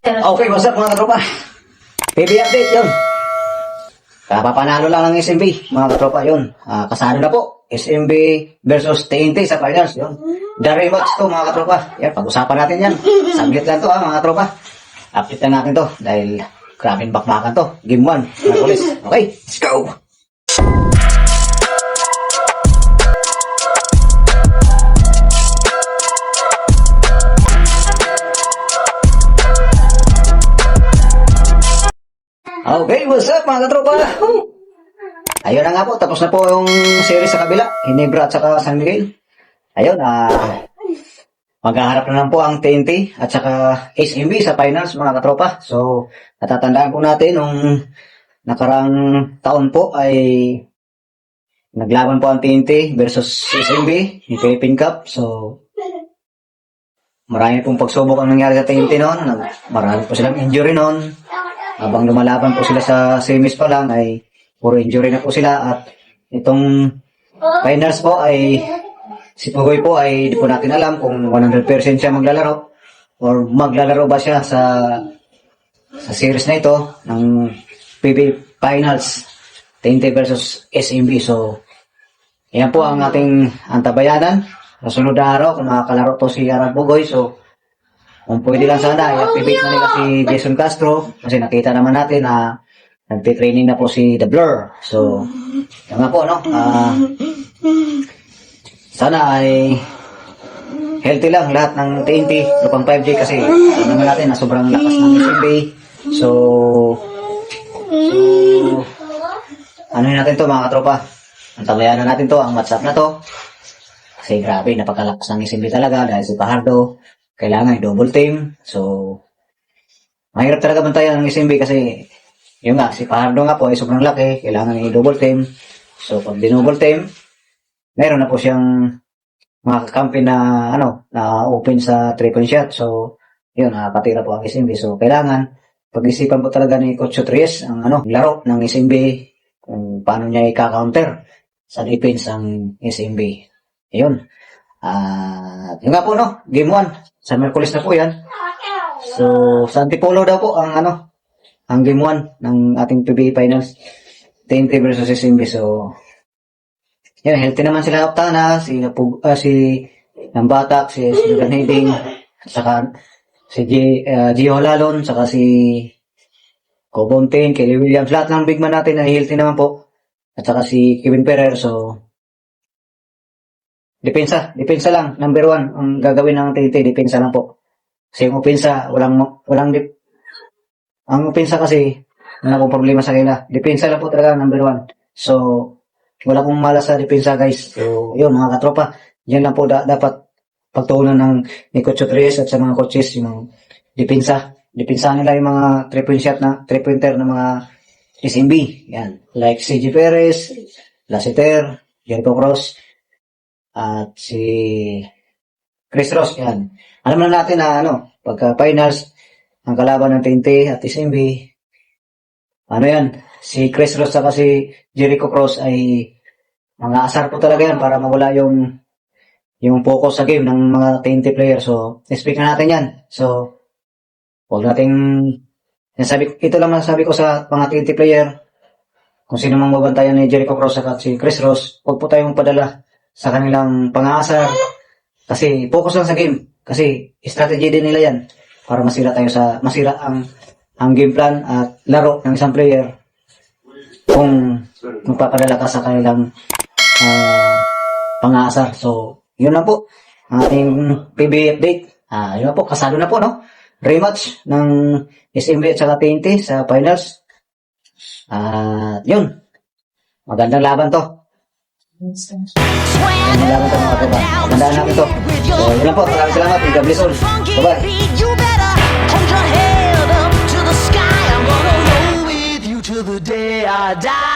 Okay, what's up mga katropa? PB update yun. Kapapanalo lang ng SMB, mga katropa yun. Kasado na po. SMB versus TNT sa finals yun. The rematch to mga katropa. Yan, pag-usapan natin yan. Saglit lang to mga katropa. Update na natin to dahil grabing bakbakan to. Game 1, Merkulis. Okay, let's go! Okay, what's up mga katropa? Ayun na nga po, tapos na po yung series sa kabila, Ginebra at saka San Miguel. Ayun, maghaharap na lang po ang TNT at saka SMB sa finals mga katropa. So, natatandaan po natin nung nakarang taon po ay naglaban po ang TNT versus SMB ni Philippine Cup. So, marami pong pagsubok ang nangyari sa TNT noon. Marami po silang injury noon. Habang lumalaban po sila sa semis pa lang ay puro injury na po sila at itong finals po ay si Pugoy po ay di po natin alam kung 100% siya maglalaro or maglalaro ba siya sa series na ito ng PB Finals TNT versus SMB. So yan po ang ating antabayanan sa sunod na araw kung makakalaro to si Arab Pugoy. So kung pwede lang sana, i-activate na nila si Jason Castro kasi nakita naman natin na nagtitraining na po si The Blur. So, yan nga po, no? Sana ay healthy lang lahat ng TNT, lupang 5G kasi alam naman natin na sobrang lakas ng SMB. So, ano natin to mga katropa? Antabayan na natin to, ang WhatsApp na to. Kasi grabe, napakalakas ng SMB talaga dahil si Fajardo kailangan i-double team. So, mahirap talaga bantayan ng SMB kasi yun nga, si Fajardo nga po ay sobrang laki. Kailangan i-double team. So, pag di-double team, meron na po siyang mga kakampi na, na open sa 3-point shot. So, yun, nakakatira po ang SMB. So, kailangan pag-isipan po talaga ni Coach Tres ang laro ng SMB kung paano niya i-counter sa defense ang SMB. Ayun. Yun nga po, no? Game 1. Sa Merkulis na po yan. So, sa Antipolo daw po ang ang game 1 ng ating PBA Finals. TNT versus SMB. So, yan, healthy naman sila Optana, si Nambatak, si Sudan Hiding, saka si Gio Lalon, saka si Cobontin, Kelly Williams. Lahat ng big man natin ay healthy naman po. At saka si Kevin Ferrer. So, depensa lang, number 1 ang gagawin ng TNT, depensa lang po. Kasi yung opensa, ang opensa kasi, wala pong problema sa kanila. Depensa lang po talaga, number 1. So, wala pong malas sa depensa guys. So, yun mga katropa, yan lang po dapat pagtuunan ni Coach Tres at sa mga coaches, yung depensa nila yung mga 3-point shot na 3-pointer na mga SMB. Yan, like CJ Perez, Lassiter, Jericho Cross, at si Chris Ross, yan. Alam na natin na pagka finals, ang kalaban ng TNT at SMB, yan, si Chris Ross at si Jericho Cross ay mga asar po talaga yan para mawala yung focus sa game ng mga TNT players. So, speak na natin yan. So, huwag nating, ito lang masasabi ko sa mga TNT player, kung sino mang mabantayan ni Jericho Cross at si Chris Ross, huwag po tayong padala sa kanilang pang-aasar kasi focus lang sa game kasi strategy din nila yan para masira ang game plan at laro ng isang player kung magpapadala ka sa kanilang pang-aasar. So yun lang po ang ating PBA update. Yun lang po, kasado na po rematch ng SMB at saka TNT sa finals. Yun, magandang laban to. Nalaman ito mga katropa. Tandaan namin ito. So, yun lang po. Maraming salamat. God bless all. Bye-bye. To the day I die.